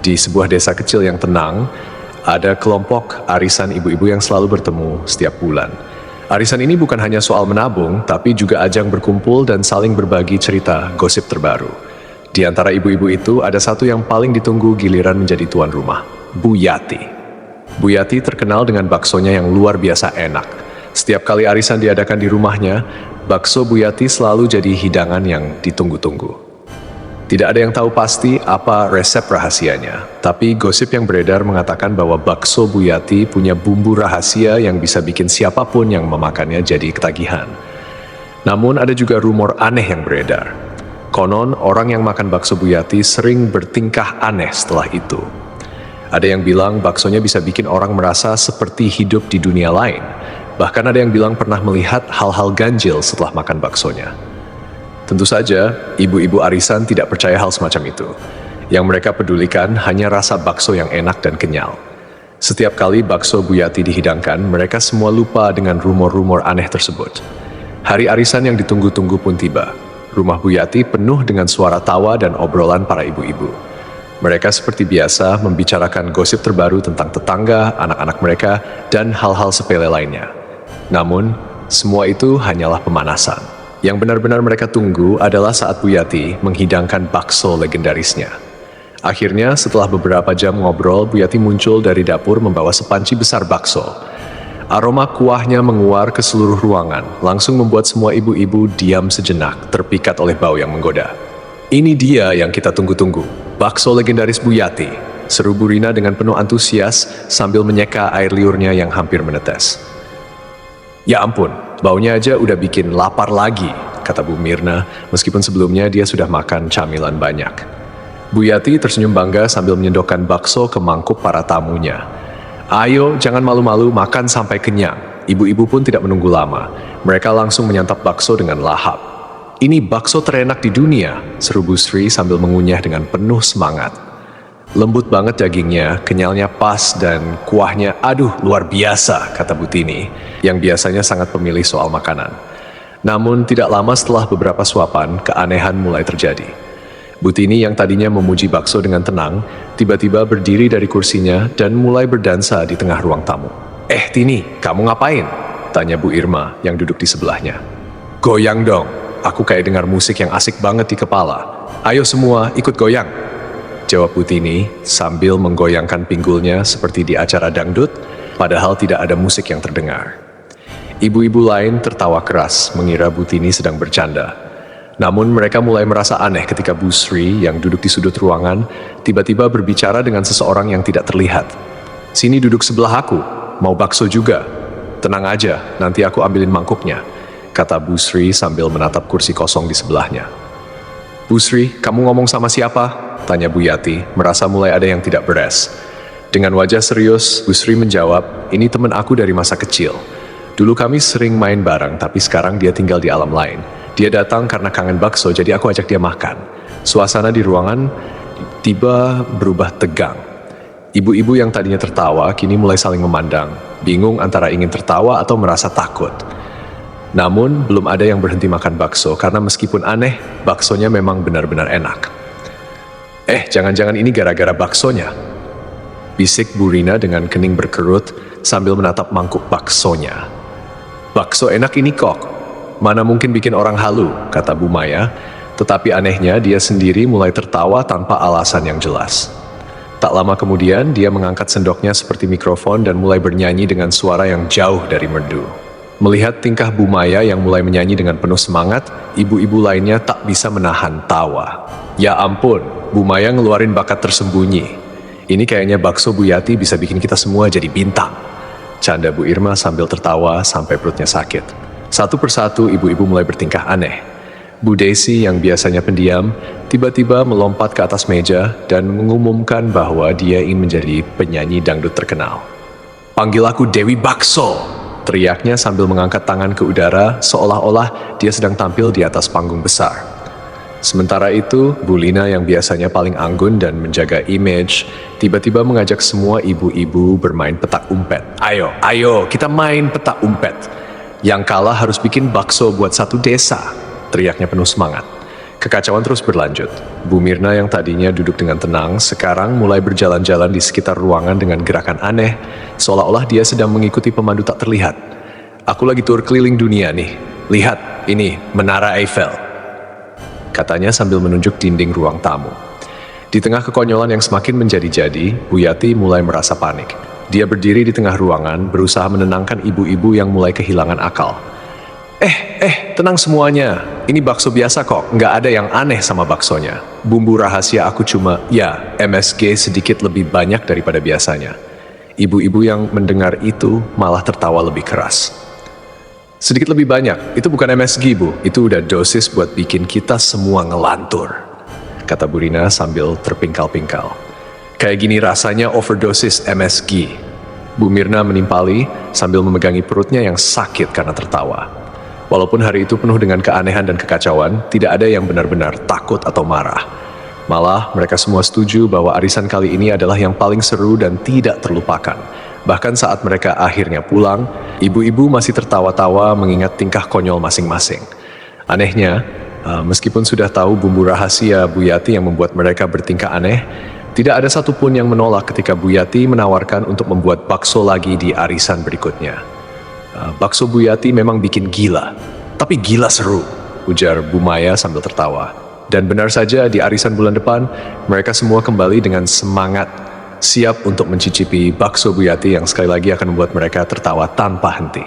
Di sebuah desa kecil yang tenang, ada kelompok arisan ibu-ibu yang selalu bertemu setiap bulan. Arisan ini bukan hanya soal menabung, tapi juga ajang berkumpul dan saling berbagi cerita gosip terbaru. Di antara ibu-ibu itu, ada satu yang paling ditunggu giliran menjadi tuan rumah, Bu Yati. Bu Yati terkenal dengan baksonya yang luar biasa enak. Setiap kali arisan diadakan di rumahnya, bakso Bu Yati selalu jadi hidangan yang ditunggu-tunggu. Tidak ada yang tahu pasti apa resep rahasianya, tapi gosip yang beredar mengatakan bahwa bakso Bu Yati punya bumbu rahasia yang bisa bikin siapapun yang memakannya jadi ketagihan. Namun ada juga rumor aneh yang beredar. Konon orang yang makan bakso Bu Yati sering bertingkah aneh setelah itu. Ada yang bilang baksonya bisa bikin orang merasa seperti hidup di dunia lain. Bahkan ada yang bilang pernah melihat hal-hal ganjil setelah makan baksonya. Tentu saja, ibu-ibu arisan tidak percaya hal semacam itu. Yang mereka pedulikan hanya rasa bakso yang enak dan kenyal. Setiap kali bakso Bu Yati dihidangkan, mereka semua lupa dengan rumor-rumor aneh tersebut. Hari arisan yang ditunggu-tunggu pun tiba. Rumah Bu Yati penuh dengan suara tawa dan obrolan para ibu-ibu. Mereka seperti biasa membicarakan gosip terbaru tentang tetangga, anak-anak mereka, dan hal-hal sepele lainnya. Namun, semua itu hanyalah pemanasan. Yang benar-benar mereka tunggu adalah saat Bu Yati menghidangkan bakso legendarisnya. Akhirnya, setelah beberapa jam ngobrol, Bu Yati muncul dari dapur membawa sepanci besar bakso. Aroma kuahnya menguar ke seluruh ruangan, langsung membuat semua ibu-ibu diam sejenak, terpikat oleh bau yang menggoda. "Ini dia yang kita tunggu-tunggu, bakso legendaris Bu Yati," seru Bu Rina dengan penuh antusias sambil menyeka air liurnya yang hampir menetes. "Ya ampun, baunya aja udah bikin lapar lagi," kata Bu Mirna, meskipun sebelumnya dia sudah makan camilan banyak. Bu Yati tersenyum bangga sambil menyendokkan bakso ke mangkuk para tamunya. "Ayo, jangan malu-malu, makan sampai kenyang." Ibu-ibu pun tidak menunggu lama. Mereka langsung menyantap bakso dengan lahap. "Ini bakso terenak di dunia," seru Bu Sri sambil mengunyah dengan penuh semangat. "Lembut banget dagingnya, kenyalnya pas, dan kuahnya aduh luar biasa," kata Bu Tini, yang biasanya sangat pemilih soal makanan. Namun tidak lama setelah beberapa suapan, keanehan mulai terjadi. Bu Tini yang tadinya memuji bakso dengan tenang, tiba-tiba berdiri dari kursinya dan mulai berdansa di tengah ruang tamu. Tini, kamu ngapain?" tanya Bu Irma yang duduk di sebelahnya. "Goyang dong, aku kayak dengar musik yang asik banget di kepala. Ayo semua ikut goyang," jawab Bu Tini sambil menggoyangkan pinggulnya seperti di acara dangdut, padahal tidak ada musik yang terdengar. Ibu-ibu lain tertawa keras mengira Bu Tini sedang bercanda. Namun mereka mulai merasa aneh ketika Bu Sri yang duduk di sudut ruangan tiba-tiba berbicara dengan seseorang yang tidak terlihat. "Sini duduk sebelah aku, mau bakso juga?" "Tenang aja, nanti aku ambilin mangkuknya," kata Bu Sri sambil menatap kursi kosong di sebelahnya. "Bu Sri, kamu ngomong sama siapa?" tanya Bu Yati, merasa mulai ada yang tidak beres. Dengan wajah serius, Bu Sri menjawab, "Ini teman aku dari masa kecil. Dulu kami sering main bareng, tapi sekarang dia tinggal di alam lain. Dia datang karena kangen bakso, jadi aku ajak dia makan." Suasana di ruangan tiba berubah tegang. Ibu-ibu yang tadinya tertawa, kini mulai saling memandang, bingung antara ingin tertawa atau merasa takut. Namun, belum ada yang berhenti makan bakso, karena meskipun aneh, baksonya memang benar-benar enak. Jangan-jangan ini gara-gara baksonya," bisik Bu Rina dengan kening berkerut sambil menatap mangkuk baksonya. "Bakso enak ini kok. Mana mungkin bikin orang halu," kata Bu Maya, tetapi anehnya dia sendiri mulai tertawa tanpa alasan yang jelas. Tak lama kemudian, dia mengangkat sendoknya seperti mikrofon dan mulai bernyanyi dengan suara yang jauh dari merdu. Melihat tingkah Bu Maya yang mulai menyanyi dengan penuh semangat, ibu-ibu lainnya tak bisa menahan tawa. "Ya ampun, Bu Maya ngeluarin bakat tersembunyi. Ini kayaknya bakso Bu Yati bisa bikin kita semua jadi bintang," canda Bu Irma sambil tertawa sampai perutnya sakit. Satu persatu ibu-ibu mulai bertingkah aneh. Bu Desi yang biasanya pendiam, tiba-tiba melompat ke atas meja dan mengumumkan bahwa dia ingin menjadi penyanyi dangdut terkenal. "Panggil aku Dewi Bakso," teriaknya sambil mengangkat tangan ke udara seolah-olah dia sedang tampil di atas panggung besar. Sementara itu, Bu Lina yang biasanya paling anggun dan menjaga image, tiba-tiba mengajak semua ibu-ibu bermain petak umpet. Ayo, kita main petak umpet. Yang kalah harus bikin bakso buat satu desa," teriaknya penuh semangat. Kekacauan terus berlanjut. Bu Mirna yang tadinya duduk dengan tenang, sekarang mulai berjalan-jalan di sekitar ruangan dengan gerakan aneh, seolah-olah dia sedang mengikuti pemandu tak terlihat. "Aku lagi tur keliling dunia nih. Lihat, ini Menara Eiffel," katanya sambil menunjuk dinding ruang tamu. Di tengah kekonyolan yang semakin menjadi-jadi, Bu Yati mulai merasa panik. Dia berdiri di tengah ruangan, berusaha menenangkan ibu-ibu yang mulai kehilangan akal. Tenang semuanya. Ini bakso biasa kok, nggak ada yang aneh sama baksonya. Bumbu rahasia aku cuma, MSG sedikit lebih banyak daripada biasanya. Ibu-ibu yang mendengar itu malah tertawa lebih keras. "Sedikit lebih banyak, itu bukan MSG, Bu. Itu udah dosis buat bikin kita semua ngelantur," kata Bu Rina sambil terpingkal-pingkal. "Kayak gini rasanya overdosis MSG." Bu Mirna menimpali sambil memegangi perutnya yang sakit karena tertawa. Walaupun hari itu penuh dengan keanehan dan kekacauan, tidak ada yang benar-benar takut atau marah. Malah, mereka semua setuju bahwa arisan kali ini adalah yang paling seru dan tidak terlupakan. Bahkan saat mereka akhirnya pulang, ibu-ibu masih tertawa-tawa mengingat tingkah konyol masing-masing. Anehnya, meskipun sudah tahu bumbu rahasia Bu Yati yang membuat mereka bertingkah aneh, tidak ada satupun yang menolak ketika Bu Yati menawarkan untuk membuat bakso lagi di arisan berikutnya. "Bakso Bu Yati memang bikin gila, tapi gila seru," ujar Bu Maya sambil tertawa. Dan benar saja di arisan bulan depan, mereka semua kembali dengan semangat, siap untuk mencicipi bakso Bu Yati yang sekali lagi akan membuat mereka tertawa tanpa henti.